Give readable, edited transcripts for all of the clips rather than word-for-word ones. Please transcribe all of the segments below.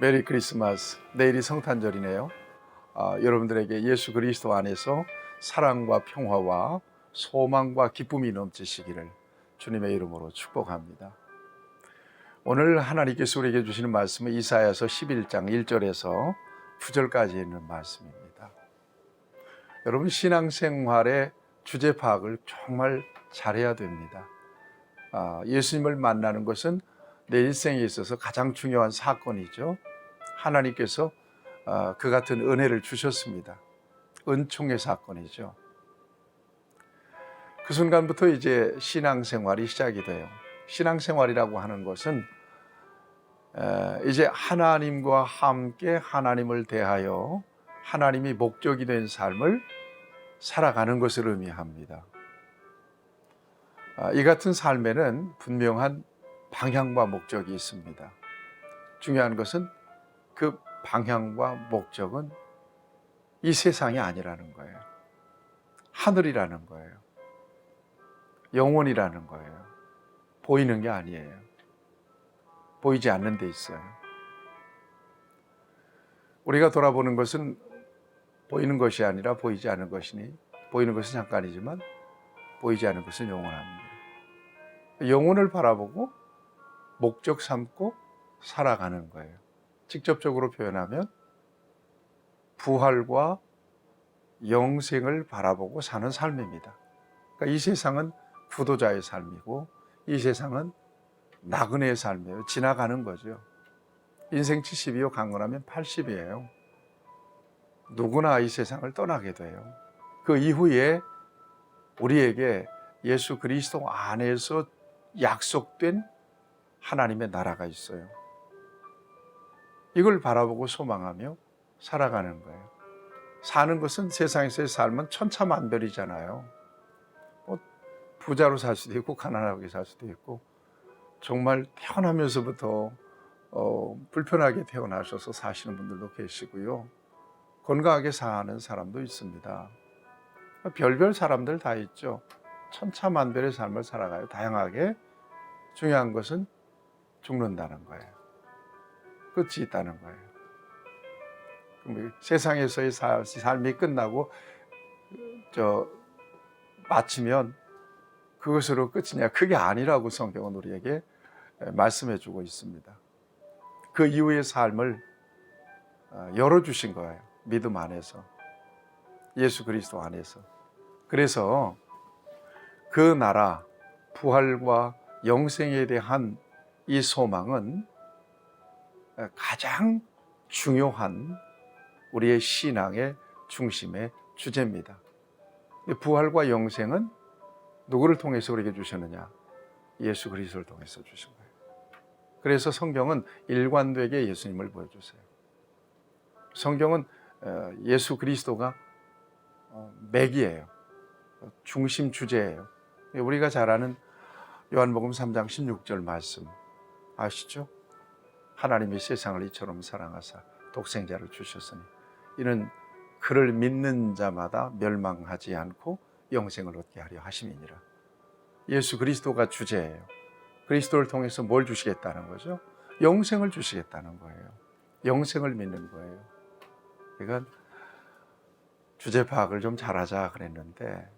메리 크리스마스. 내일이 성탄절이네요. 여러분들에게 예수 그리스도 안에서 사랑과 평화와 소망과 기쁨이 넘치시기를 주님의 이름으로 축복합니다. 오늘 하나님께서 우리에게 주시는 말씀은 이사야서 11장 1절에서 9절까지 있는 말씀입니다. 여러분, 신앙생활의 주제 파악을 정말 잘해야 됩니다. 예수님을 만나는 것은 내 일생에 있어서 가장 중요한 사건이죠. 하나님께서 그 같은 은혜를 주셨습니다. 은총의 사건이죠. 그 순간부터 이제 신앙생활이 시작이 돼요. 신앙생활이라고 하는 것은 이제 하나님과 함께 하나님을 대하여 하나님이 목적이 된 삶을 살아가는 것을 의미합니다. 이 같은 삶에는 분명한 방향과 목적이 있습니다. 중요한 것은 그 방향과 목적은 이 세상이 아니라는 거예요. 하늘이라는 거예요. 영원이라는 거예요. 보이는 게 아니에요. 보이지 않는 데 있어요. 우리가 돌아보는 것은 보이는 것이 아니라 보이지 않는 것이니, 보이는 것은 잠깐이지만 보이지 않는 것은 영원합니다. 영혼을 바라보고 목적 삼고 살아가는 거예요. 직접적으로 표현하면 부활과 영생을 바라보고 사는 삶입니다. 그러니까 이 세상은 구도자의 삶이고 이 세상은 나그네의 삶이에요. 지나가는 거죠. 인생 70이요, 강건하면 80이에요. 누구나 이 세상을 떠나게 돼요. 그 이후에 우리에게 예수 그리스도 안에서 약속된 하나님의 나라가 있어요. 이걸 바라보고 소망하며 살아가는 거예요. 사는 것은 세상에서의 삶은 천차만별이잖아요. 부자로 살 수도 있고 가난하게 살 수도 있고, 정말 태어나면서부터 불편하게 태어나셔서 사시는 분들도 계시고요. 건강하게 사는 사람도 있습니다. 별별 사람들 다 있죠. 천차만별의 삶을 살아가요. 다양하게. 중요한 것은 죽는다는 거예요. 끝이 있다는 거예요. 세상에서의 삶이 끝나고 마치면 그것으로 끝이냐? 그게 아니라고 성경은 우리에게 말씀해 주고 있습니다. 그 이후의 삶을 열어주신 거예요. 믿음 안에서, 예수 그리스도 안에서. 그래서 그 나라, 부활과 영생에 대한 이 소망은 가장 중요한 우리의 신앙의 중심의 주제입니다. 부활과 영생은 누구를 통해서 우리에게 주셨느냐? 예수 그리스도를 통해서 주신 거예요. 그래서 성경은 일관되게 예수님을 보여주세요. 성경은 예수 그리스도가 맥이에요. 중심 주제예요. 우리가 잘 아는 요한복음 3장 16절 말씀 아시죠? 하나님이 세상을 이처럼 사랑하사 독생자를 주셨으니 이는 그를 믿는 자마다 멸망하지 않고 영생을 얻게 하려 하심이니라. 예수 그리스도가 주제예요. 그리스도를 통해서 뭘 주시겠다는 거죠? 영생을 주시겠다는 거예요. 영생을 믿는 거예요. 그러니까 주제 파악을 좀 잘하자 그랬는데,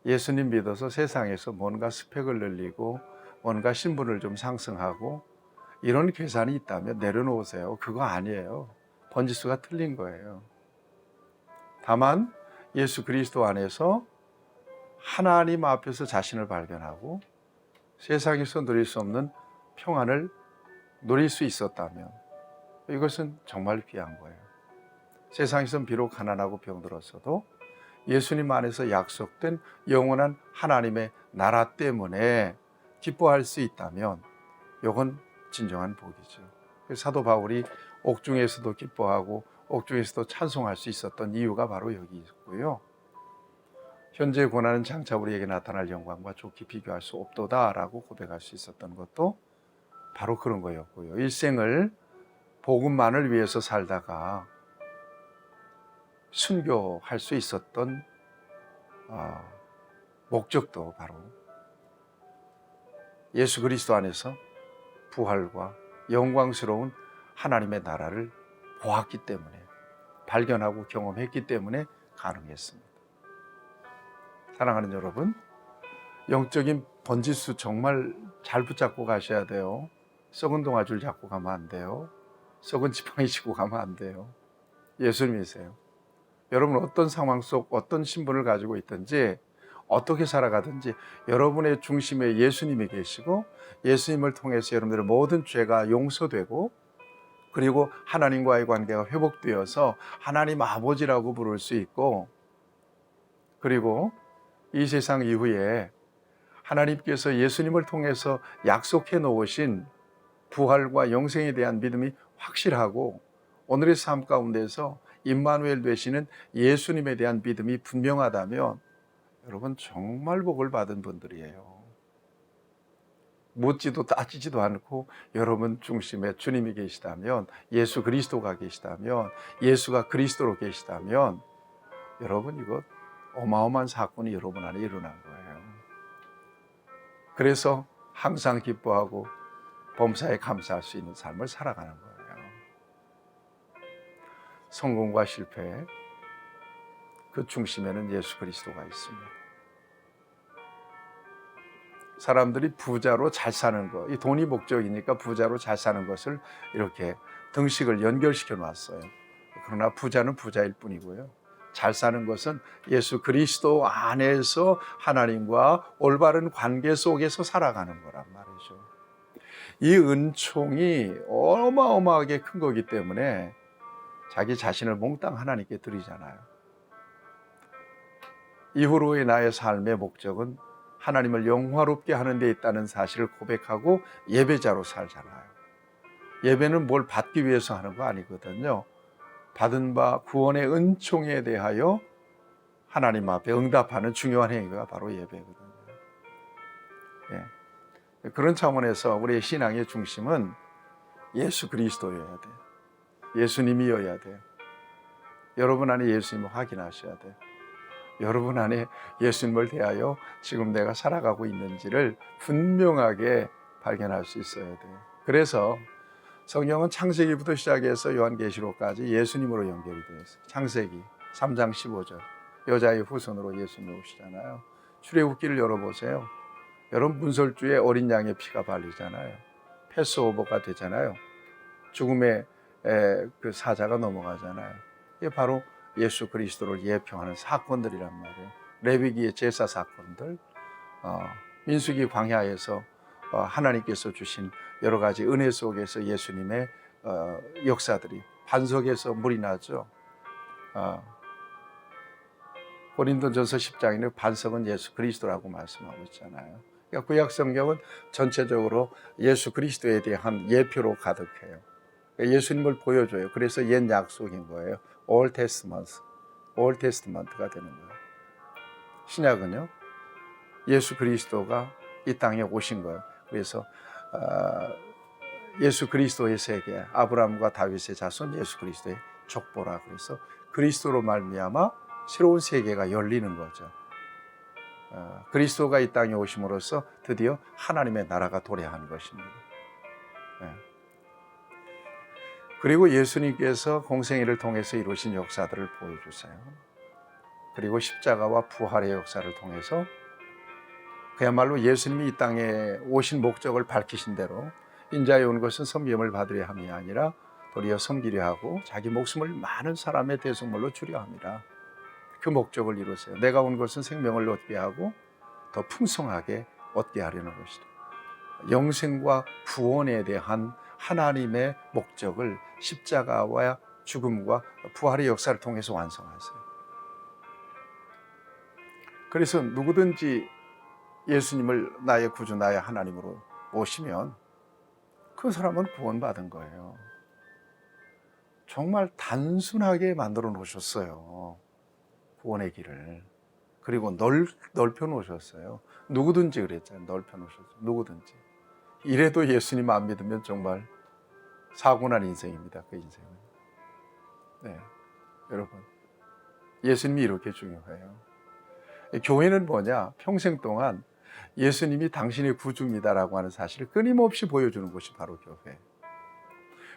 예수님 믿어서 세상에서 뭔가 스펙을 늘리고 뭔가 신분을 좀 상승하고 이런 계산이 있다면 내려놓으세요. 그거 아니에요. 번지수가 틀린 거예요. 다만 예수 그리스도 안에서 하나님 앞에서 자신을 발견하고 세상에서 누릴 수 없는 평안을 누릴 수 있었다면 이것은 정말 귀한 거예요. 세상에서는 비록 가난하고 병들었어도 예수님 안에서 약속된 영원한 하나님의 나라 때문에 기뻐할 수 있다면 이건 진정한 복이죠. 사도 바울이 옥중에서도 기뻐하고 옥중에서도 찬송할 수 있었던 이유가 바로 여기 있고요. 현재의 고난은 장차 우리에게 나타날 영광과 좋게 비교할 수 없도다라고 고백할 수 있었던 것도 바로 그런 거였고요. 일생을 복음만을 위해서 살다가 순교할 수 있었던 목적도 바로 예수 그리스도 안에서 부활과 영광스러운 하나님의 나라를 보았기 때문에, 발견하고 경험했기 때문에 가능했습니다. 사랑하는 여러분, 영적인 번지수 정말 잘 붙잡고 가셔야 돼요. 썩은 동아줄 잡고 가면 안 돼요. 썩은 지팡이 짚고 가면 안 돼요. 예수님이세요. 여러분 어떤 상황 속 어떤 신분을 가지고 있든지 어떻게 살아가든지 여러분의 중심에 예수님이 계시고, 예수님을 통해서 여러분들의 모든 죄가 용서되고, 그리고 하나님과의 관계가 회복되어서 하나님 아버지라고 부를 수 있고, 그리고 이 세상 이후에 하나님께서 예수님을 통해서 약속해 놓으신 부활과 영생에 대한 믿음이 확실하고, 오늘의 삶 가운데서 임마누엘 되시는 예수님에 대한 믿음이 분명하다면 여러분 정말 복을 받은 분들이에요. 묻지도 따지지도 않고 여러분 중심에 주님이 계시다면, 예수 그리스도가 계시다면, 예수가 그리스도로 계시다면 여러분 이거 어마어마한 사건이 여러분 안에 일어난 거예요. 그래서 항상 기뻐하고 범사에 감사할 수 있는 삶을 살아가는 거예요. 성공과 실패, 그 중심에는 예수 그리스도가 있습니다. 사람들이 부자로 잘 사는 것, 이 돈이 목적이니까 부자로 잘 사는 것을 이렇게 등식을 연결시켜 놨어요. 그러나 부자는 부자일 뿐이고요, 잘 사는 것은 예수 그리스도 안에서 하나님과 올바른 관계 속에서 살아가는 거란 말이죠. 이 은총이 어마어마하게 큰 거기 때문에 자기 자신을 몽땅 하나님께 드리잖아요. 이후로의 나의 삶의 목적은 하나님을 영화롭게 하는 데 있다는 사실을 고백하고 예배자로 살잖아요. 예배는 뭘 받기 위해서 하는 거 아니거든요. 받은 바 구원의 은총에 대하여 하나님 앞에 응답하는 중요한 행위가 바로 예배거든요. 예. 그런 차원에서 우리의 신앙의 중심은 예수 그리스도여야 돼요. 예수님이어야 돼요. 여러분 안에 예수님을 확인하셔야 돼요. 여러분 안에 예수님을 대하여 지금 내가 살아가고 있는지를 분명하게 발견할 수 있어야 돼요. 그래서 성경은 창세기부터 시작해서 요한계시록까지 예수님으로 연결이 되어 있어요. 창세기 3장 15절 여자의 후손으로 예수님이 오시잖아요. 출애굽기를 열어보세요. 여러분 문설주에 어린 양의 피가 발리잖아요. 패스오버가 되잖아요. 죽음의 그 사자가 넘어가잖아요. 이게 바로 예수 그리스도를 예표하는 사건들이란 말이에요. 레위기의 제사 사건들, 민수기 광야에서 하나님께서 주신 여러 가지 은혜 속에서 예수님의 역사들이, 반석에서 물이 나죠. 고린도전서 10장에는 반석은 예수 그리스도라고 말씀하고 있잖아요. 그러니까 구약 성경은 전체적으로 예수 그리스도에 대한 예표로 가득해요. 예수님을 보여줘요. 그래서 옛 약속인 거예요. Old Testament가 되는 거예요. 신약은요, 예수 그리스도가 이 땅에 오신 거예요. 그래서 예수 그리스도의 세계, 아브라함과 다윗의 자손 예수 그리스도의 족보라 그래서 그리스도로 말미암아 새로운 세계가 열리는 거죠. 그리스도가 이 땅에 오심으로써 드디어 하나님의 나라가 도래한 것입니다. 그리고 예수님께서 공생애를 통해서 이루신 역사들을 보여주세요. 그리고 십자가와 부활의 역사를 통해서 그야말로 예수님이 이 땅에 오신 목적을 밝히신 대로 인자에 온 것은 섬김을 받으려 함이 아니라 도리어 섬기려 하고 자기 목숨을 많은 사람의 대속물로 주려 함이라. 그 목적을 이루세요. 내가 온 것은 생명을 얻게 하고 더 풍성하게 얻게 하려는 것이다. 영생과 구원에 대한 하나님의 목적을 십자가와 죽음과 부활의 역사를 통해서 완성하세요. 그래서 누구든지 예수님을 나의 구주, 나의 하나님으로 모시면 그 사람은 구원받은 거예요. 정말 단순하게 만들어 놓으셨어요. 구원의 길을. 그리고 넓혀 놓으셨어요. 누구든지 그랬잖아요. 넓혀 놓으셨어요. 누구든지. 이래도 예수님 안 믿으면 정말 사고난 인생입니다. 그 인생은. 네, 여러분, 예수님이 이렇게 중요해요. 교회는 뭐냐? 평생 동안 예수님이 당신의 구주입니다라고 하는 사실을 끊임없이 보여주는 곳이 바로 교회.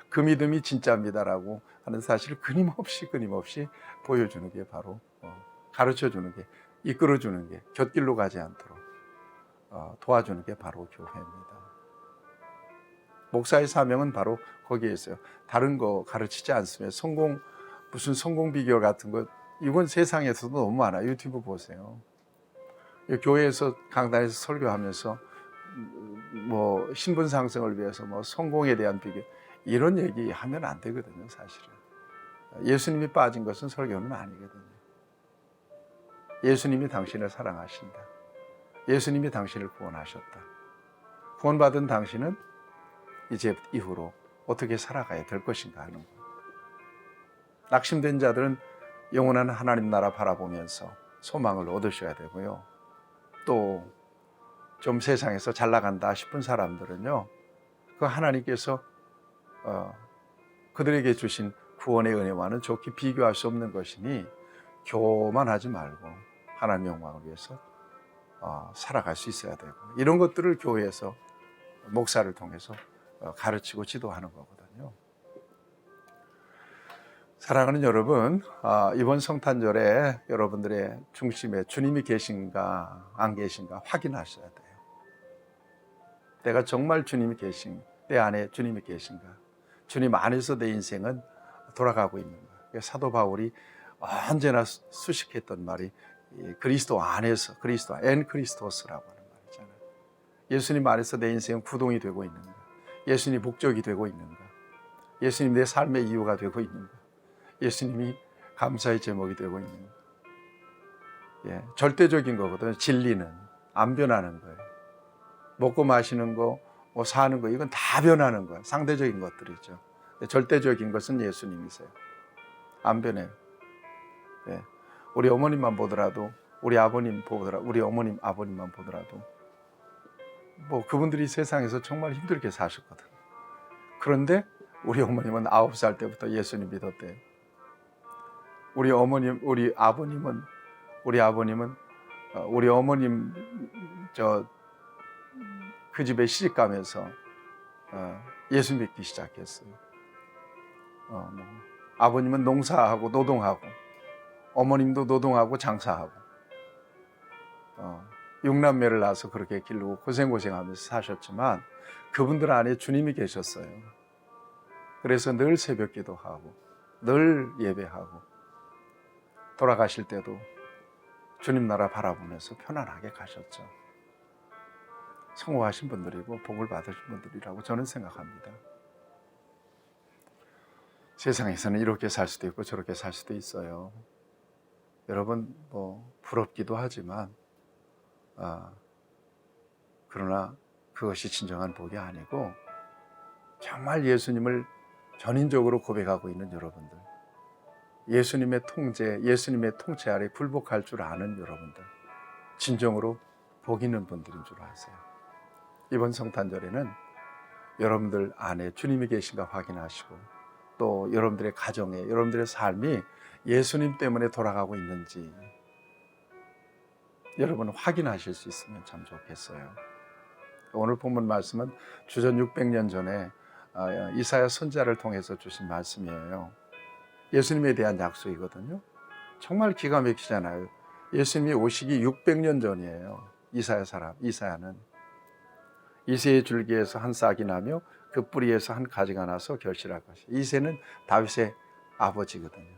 그 믿음이 진짜입니다라고 하는 사실을 끊임없이 보여주는 게 바로 가르쳐주는 게, 이끌어주는 게, 곁길로 가지 않도록 도와주는 게 바로 교회입니다. 목사의 사명은 바로 거기에 있어요. 다른 거 가르치지 않으면 무슨 성공 비결 같은 거, 이건 세상에서도 너무 많아요. 유튜브 보세요. 교회에서 강단에서 설교하면서 뭐 신분 상승을 위해서 뭐 성공에 대한 비결, 이런 얘기 하면 안 되거든요. 사실은 예수님이 빠진 것은 설교는 아니거든요. 예수님이 당신을 사랑하신다. 예수님이 당신을 구원하셨다. 구원받은 당신은 이제 이후로 어떻게 살아가야 될 것인가 하는 거예요. 낙심된 자들은 영원한 하나님 나라 바라보면서 소망을 얻으셔야 되고요. 또 좀 세상에서 잘 나간다 싶은 사람들은요, 그 하나님께서 그들에게 주신 구원의 은혜와는 좋게 비교할 수 없는 것이니 교만하지 말고 하나님 영광을 위해서 살아갈 수 있어야 되고, 이런 것들을 교회에서 목사를 통해서 가르치고 지도하는 거거든요. 사랑하는 여러분, 이번 성탄절에 여러분들의 중심에 주님이 계신가 안 계신가 확인하셔야 돼요. 내가 정말 내 안에 주님이 계신가, 주님 안에서 내 인생은 돌아가고 있는가. 사도 바울이 언제나 수식했던 말이 그리스도 안에서, 엔 크리스토스라고 하는 말이잖아요. 예수님 안에서 내 인생은 구동이 되고 있는가, 예수님이 목적이 되고 있는가, 예수님 내 삶의 이유가 되고 있는가, 예수님이 감사의 제목이 되고 있는가. 절대적인 거거든요. 진리는 안 변하는 거예요. 먹고 마시는 거, 뭐 사는 거, 이건 다 변하는 거예요. 상대적인 것들이죠. 절대적인 것은 예수님이세요. 안 변해요. 우리 어머님만 보더라도, 우리 어머님 아버님만 보더라도 뭐 그분들이 세상에서 정말 힘들게 사셨거든. 그런데 우리 어머님은 9살 때부터 예수님 믿었대요. 우리 어머님, 우리 어머님 그 집에 시집 가면서 예수 믿기 시작했어요. 아버님은 농사하고 노동하고, 어머님도 노동하고 장사하고, 6남매를 낳아서 그렇게 기르고 고생하면서 사셨지만 그분들 안에 주님이 계셨어요. 그래서 늘 새벽 기도하고 늘 예배하고, 돌아가실 때도 주님 나라 바라보면서 편안하게 가셨죠. 성공하신 분들이고 복을 받으신 분들이라고 저는 생각합니다. 세상에서는 이렇게 살 수도 있고 저렇게 살 수도 있어요. 여러분 뭐 부럽기도 하지만 그러나 그것이 진정한 복이 아니고, 정말 예수님을 전인적으로 고백하고 있는 여러분들, 예수님의 통치 아래 굴복할 줄 아는 여러분들, 진정으로 복 있는 분들인 줄 아세요. 이번 성탄절에는 여러분들 안에 주님이 계신가 확인하시고, 또 여러분들의 가정에, 여러분들의 삶이 예수님 때문에 돌아가고 있는지 여러분 확인하실 수 있으면 참 좋겠어요. 오늘 본문 말씀은 주전 600년 전에 이사야 선지자를 통해서 주신 말씀이에요. 예수님에 대한 약속이거든요. 정말 기가 막히잖아요. 예수님이 오시기 600년 전이에요. 이사야는 이새의 줄기에서 한 싹이 나며 그 뿌리에서 한 가지가 나서 결실할 것이. 이새는 다윗의 아버지거든요.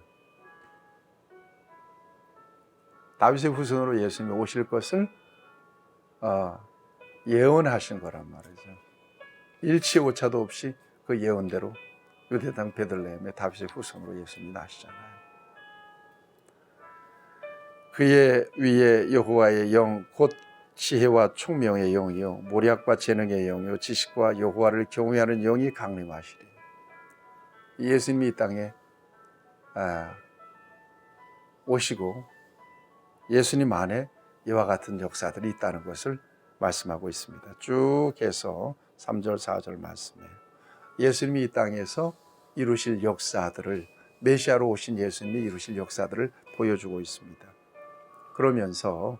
다윗의 후손으로 예수님이 오실 것을 예언하신 거란 말이죠. 일치 오차도 없이 그 예언대로 유대 땅 베들레헴의 다윗의 후손으로 예수님이 나시잖아요. 그의 위에 여호와의 영 곧 지혜와 총명의 영이요 모략과 재능의 영이요 지식과 여호와를 경외하는 영이 강림하시리. 예수님이 이 땅에 오시고 예수님 안에 이와 같은 역사들이 있다는 것을 말씀하고 있습니다. 쭉 해서 3절 4절 말씀에 예수님이 이 땅에서 이루실 역사들을, 메시아로 오신 예수님이 이루실 역사들을 보여주고 있습니다. 그러면서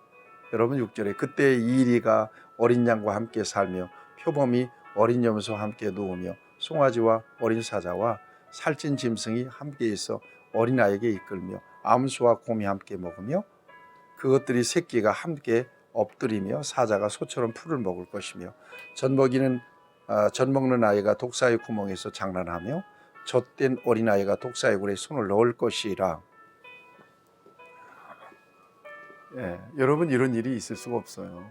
여러분 6절에 그때 이리가 어린 양과 함께 살며 표범이 어린 염소와 함께 누우며 송아지와 어린 사자와 살찐 짐승이 함께 있어 어린아이에게 이끌며 암소와 곰이 함께 먹으며 그것들이 새끼가 함께 엎드리며 사자가 소처럼 풀을 먹을 것이며 젖 먹는 아이가 독사의 구멍에서 장난하며 젖된 어린아이가 독사의 굴에 손을 넣을 것이라. 여러분, 이런 일이 있을 수가 없어요.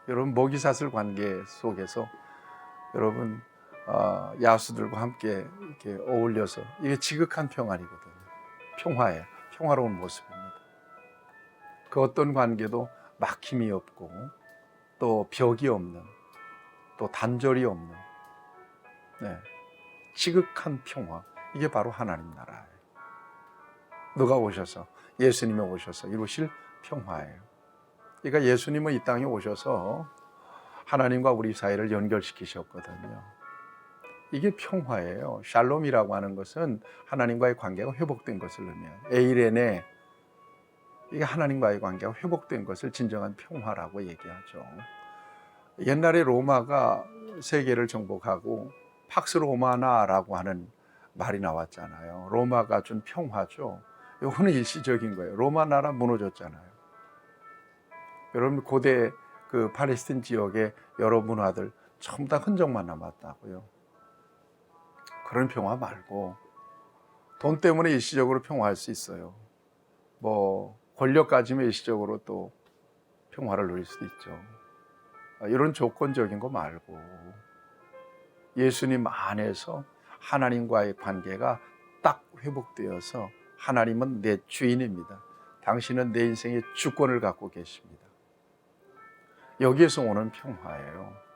여러분, 먹이사슬 관계 속에서 여러분 야수들과 함께 이렇게 어울려서 이게 지극한 평안이거든요. 평화예요. 평화로운 모습입니다. 그 어떤 관계도 막힘이 없고 또 벽이 없는, 또 단절이 없는 지극한 평화, 이게 바로 하나님 나라예요. 누가 오셔서, 예수님이 오셔서 이루실 평화예요. 그러니까 예수님은 이 땅에 오셔서 하나님과 우리 사이를 연결시키셨거든요. 이게 평화예요. 샬롬이라고 하는 것은 하나님과의 관계가 회복된 것을 의미해요. 에이레네, 이게 하나님과의 관계가 회복된 것을 진정한 평화라고 얘기하죠. 옛날에 로마가 세계를 정복하고 팍스 로마나라고 하는 말이 나왔잖아요. 로마가 준 평화죠. 이거는 일시적인 거예요. 로마 나라 무너졌잖아요. 여러분, 고대 그 팔레스틴 지역의 여러 문화들 전부 다 흔적만 남았다고요. 그런 평화 말고 돈 때문에 일시적으로 평화할 수 있어요. 뭐 권력 가지면 일시적으로 또 평화를 누릴 수도 있죠. 이런 조건적인 거 말고 예수님 안에서 하나님과의 관계가 딱 회복되어서 하나님은 내 주인입니다. 당신은 내 인생의 주권을 갖고 계십니다. 여기에서 오는 평화예요.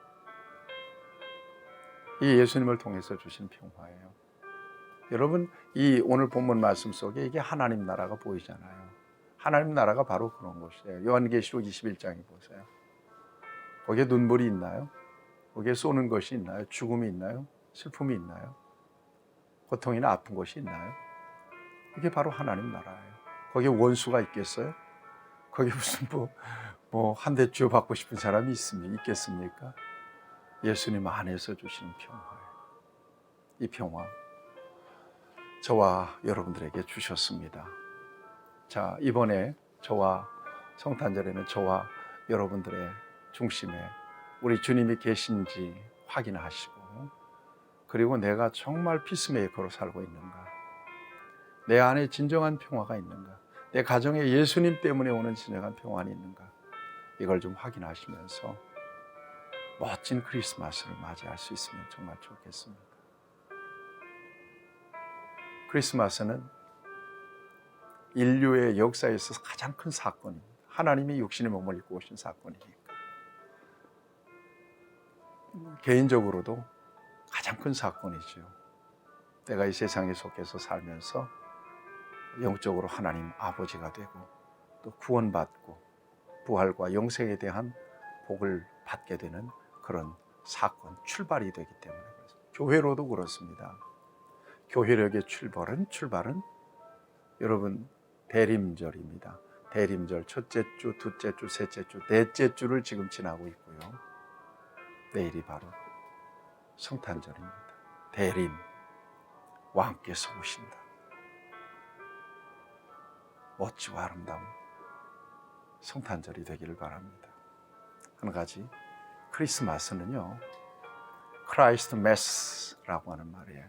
이 예수님을 통해서 주신 평화예요. 여러분, 이 오늘 본문 말씀 속에 이게 하나님 나라가 보이잖아요. 하나님 나라가 바로 그런 것이에요. 요한계시록 21장에 보세요. 거기에 눈물이 있나요? 거기에 쏘는 것이 있나요? 죽음이 있나요? 슬픔이 있나요? 고통이나 아픈 것이 있나요? 이게 바로 하나님 나라예요. 거기에 원수가 있겠어요? 거기에 무슨 한 대 쥐어받고 싶은 사람이 있겠습니까? 예수님 안에서 주시는 평화예요. 이 평화 저와 여러분들에게 주셨습니다. 자, 이번에 저와 성탄절에는 저와 여러분들의 중심에 우리 주님이 계신지 확인하시고, 그리고 내가 정말 피스메이커로 살고 있는가, 내 안에 진정한 평화가 있는가, 내 가정에 예수님 때문에 오는 진정한 평안이 있는가, 이걸 좀 확인하시면서 멋진 크리스마스를 맞이할 수 있으면 정말 좋겠습니다. 크리스마스는 인류의 역사에 있어서 가장 큰 사건입니다. 하나님이 육신의 몸을 입고 오신 사건이니까. 개인적으로도 가장 큰 사건이죠. 내가 이 세상에 속해서 살면서 영적으로 하나님 아버지가 되고 또 구원받고 부활과 영생에 대한 복을 받게 되는 그런 사건, 출발이 되기 때문에 그렇습니다. 교회로도 그렇습니다. 교회력의 출발은 여러분 대림절입니다. 대림절 첫째 주, 둘째 주, 셋째 주, 넷째 주를 지금 지나고 있고요. 내일이 바로 성탄절입니다. 대림, 왕께서 오신다. 멋지고 아름다운 성탄절이 되기를 바랍니다. 한 가지, 크리스마스는요, 크라이스트 메스라고 하는 말이에요.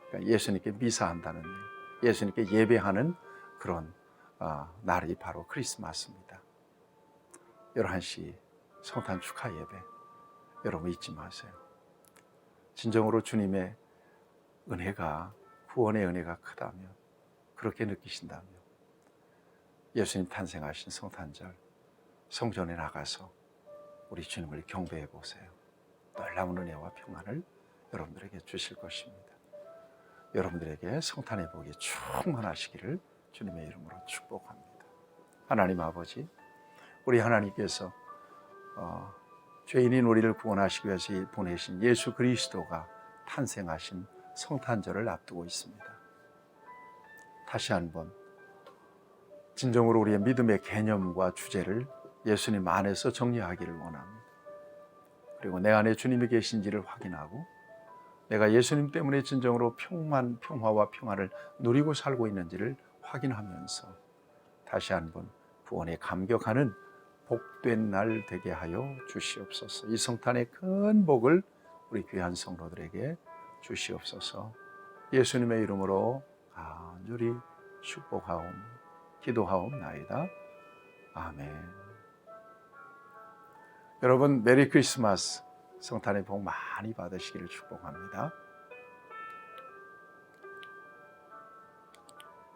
그러니까 예수님께 미사한다는, 예수님께 예배하는 그런 날이 바로 크리스마스입니다. 11시 성탄 축하 예배, 여러분 잊지 마세요. 진정으로 주님의 은혜가, 구원의 은혜가 크다면, 그렇게 느끼신다면 예수님 탄생하신 성탄절 성전에 나가서 우리 주님을 경배해 보세요. 놀라운 은혜와 평안을 여러분들에게 주실 것입니다. 여러분들에게 성탄의 복이 충만하시기를 주님의 이름으로 축복합니다. 하나님 아버지, 우리 하나님께서 죄인인 우리를 구원하시기 위해서 보내신 예수 그리스도가 탄생하신 성탄절을 앞두고 있습니다. 다시 한번 진정으로 우리의 믿음의 개념과 주제를 예수님 안에서 정리하기를 원합니다. 그리고 내 안에 주님이 계신지를 확인하고 내가 예수님 때문에 진정으로 평화와 평화를 누리고 살고 있는지를 확인하면서 다시 한번 구원에 감격하는 복된 날 되게 하여 주시옵소서. 이 성탄의 큰 복을 우리 귀한 성도들에게 주시옵소서. 예수님의 이름으로 간절히 축복하옵 기도하옵나이다. 아멘. 여러분 메리 크리스마스, 성탄의 복 많이 받으시기를 축복합니다.